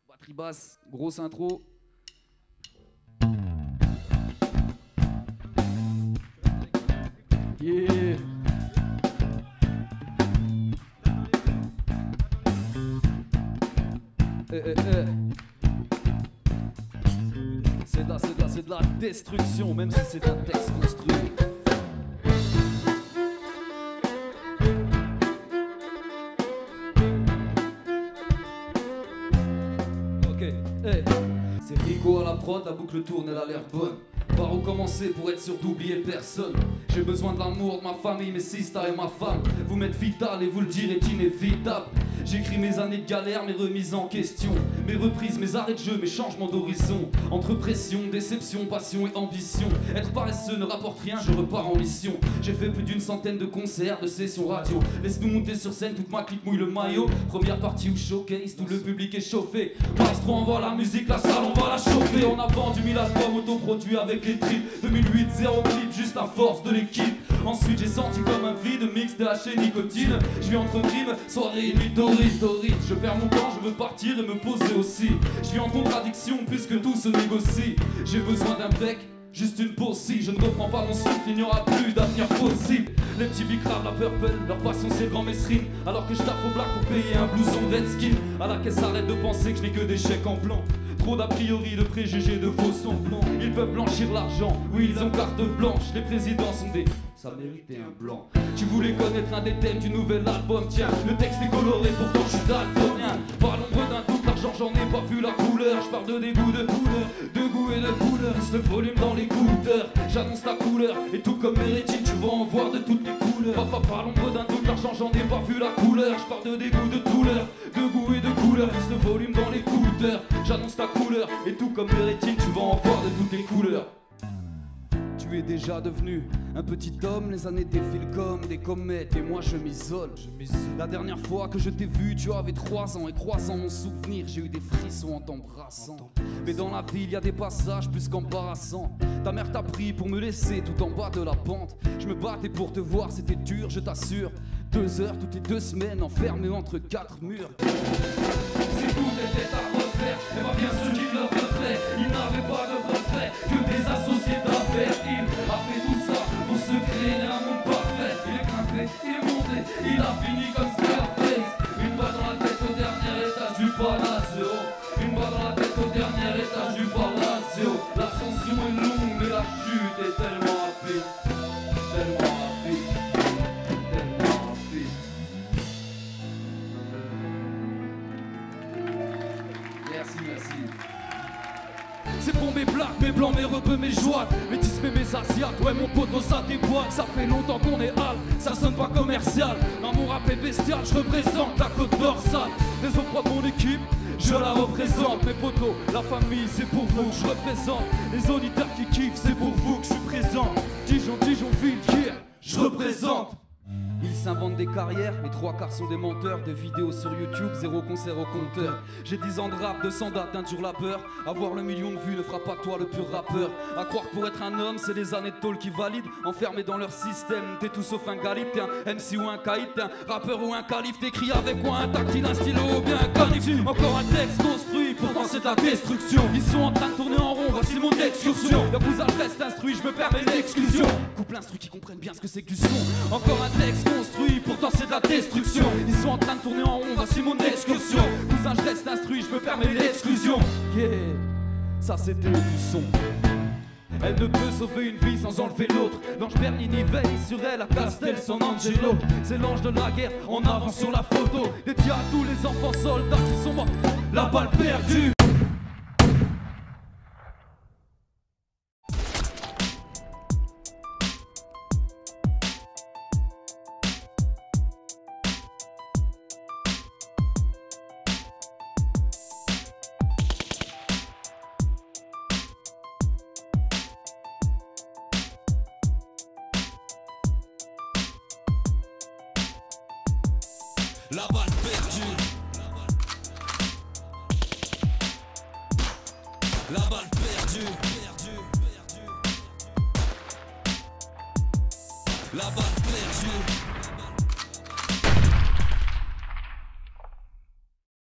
Batterie basse, grosse intro. Yeah. C'est de la destruction, même si c'est un texte construit. Ok, hey. C'est Rico à la prod, la boucle tourne, elle a l'air bonne. Par où commencer pour être sûr d'oublier personne? J'ai besoin de l'amour de ma famille, mes sisters et ma femme. Vous m'êtes vital et vous le dire est inévitable. J'écris mes années de galère, mes remises en question, mes reprises, mes arrêts de jeu, mes changements d'horizon. Entre pression, déception, passion et ambition. Être paresseux ne rapporte rien, je repars en mission. J'ai fait plus d'une centaine de concerts, de sessions radio. Laisse-nous monter sur scène, toute ma clique mouille le maillot. Première partie où showcase, tout le public est chauffé. Maestro envoie la musique, la salle on va la chauffer. On a vendu 1000 albums autoproduits avec les tripes. 2008, 0 clip, juste à force de l'équipe. Ensuite j'ai senti comme un vide, mix THC et nicotine. Je vis entre rimes, soirée et nuit torride. Je perds mon temps, je veux partir et me poser aussi. Je vis en contradiction puisque tout se négocie. J'ai besoin d'un bec, juste une pause. Si je ne reprends pas mon souffle, il n'y aura plus d'avenir possible. Les petits bicraves, la purple, leur passion c'est le grand mesrine. Alors que je tape au black pour payer un blouson Redskin. À la caisse arrête de penser que je n'ai que des chèques en blanc. Trop d'a priori, de préjugés, de faux semblants. Ils peuvent blanchir l'argent, oui ils ont carte blanche. Les présidents sont des... ça méritait un blanc. Tu voulais connaître un des thèmes du nouvel album, tiens. Le texte est coloré, pourtant je suis daltonien. Par l'ombre d'un doute, l'argent j'en ai pas vu la couleur. Je parle de dégoût, de couleur, de goût et de couleur. Pousse le volume dans l'écouteur, j'annonce la couleur. Et tout comme mes rétines, tu vas en voir de toutes les couleurs. Papa, par l'ombre d'un doute, l'argent j'en ai pas vu la couleur. Je parle de dégoût, de couleur, de goût et de couleur. Pousse le volume dans l'écouteur, j'annonce la couleur. Et tout comme mes rétines, tu vas en voir de toutes les couleurs. Tu es déjà devenu un petit homme, les années défilent comme des comètes et moi je m'isole. La dernière fois que je t'ai vu, tu avais 3 ans et croisant mon souvenir, j'ai eu des frissons en t'embrassant. Mais dans la ville, y a des passages plus qu'embarrassants. Ta mère t'a pris pour me laisser tout en bas de la pente. Je me battais pour te voir, c'était dur, je t'assure. 2 heures toutes les 2 semaines, enfermé entre 4 murs. Si tout était à refaire, et pas bien ceux qui le refait. Ils n'avaient pas de reflet, que des associés d'affaires. Il a fait tout ça pour se créer un monde parfait. Il est grimpé, il est monté, il a fini comme Scarface. Une balle dans la tête au dernier étage du Palazzo. Une balle dans la tête au dernier étage du Palazzo. L'ascension est longue mais la chute est tellement rapide. Tellement rapide. Tellement rapide. Merci, merci. C'est pour mes blagues, mes blancs, mes rebeux, mes joies. Mes tismes, mes asiates, ouais mon poteau ça déboîte. Ça fait longtemps qu'on est hal, ça sonne pas commercial. Dans mon rap est bestial, je représente la côte dorsale. Les autres de mon équipe, je la représente. Mes potos, la famille, c'est pour vous que je représente. Les auditeurs qui kiffent, c'est pour vous que je suis présent. Dijon, ville, Kier, je représente. Ils s'inventent des carrières, les 3 quarts sont des menteurs. De vidéos sur YouTube, 0 concert au compteur. J'ai 10 ans de rap, 200 dates, un dur labeur. Avoir le million de vues ne fera pas de toi le pur rappeur. À croire que pour être un homme, c'est des années de tôle qui valident. Enfermé dans leur système, t'es tout sauf un galib. T'es un MC ou un caïd, t'es un rappeur ou un calife. T'écris avec quoi, un tactile, un stylo ou bien un canif. Encore un texte construit, pourtant c'est de la destruction. Ils sont en train de tourner en rond, voici mon excursion. Y'a vous reste instruit, je me permets l'exclusion. Couple instruit qui comprennent bien ce que c'est que du son. Encore un texte construit, pourtant c'est de la destruction. Ils sont en train de tourner en rond, voici mon excursion. Cousin, je reste instruit, je me permets l'exclusion. Yeah, ça c'était du son. Elle ne peut sauver une vie sans enlever l'autre. L'ange Bernini veille sur elle à Castel San Angelo. C'est l'ange de la guerre, en avant sur la photo. Dédié à tous les enfants soldats qui sont morts. La balle perdue. La balle perdue. La balle perdue. La balle perdue.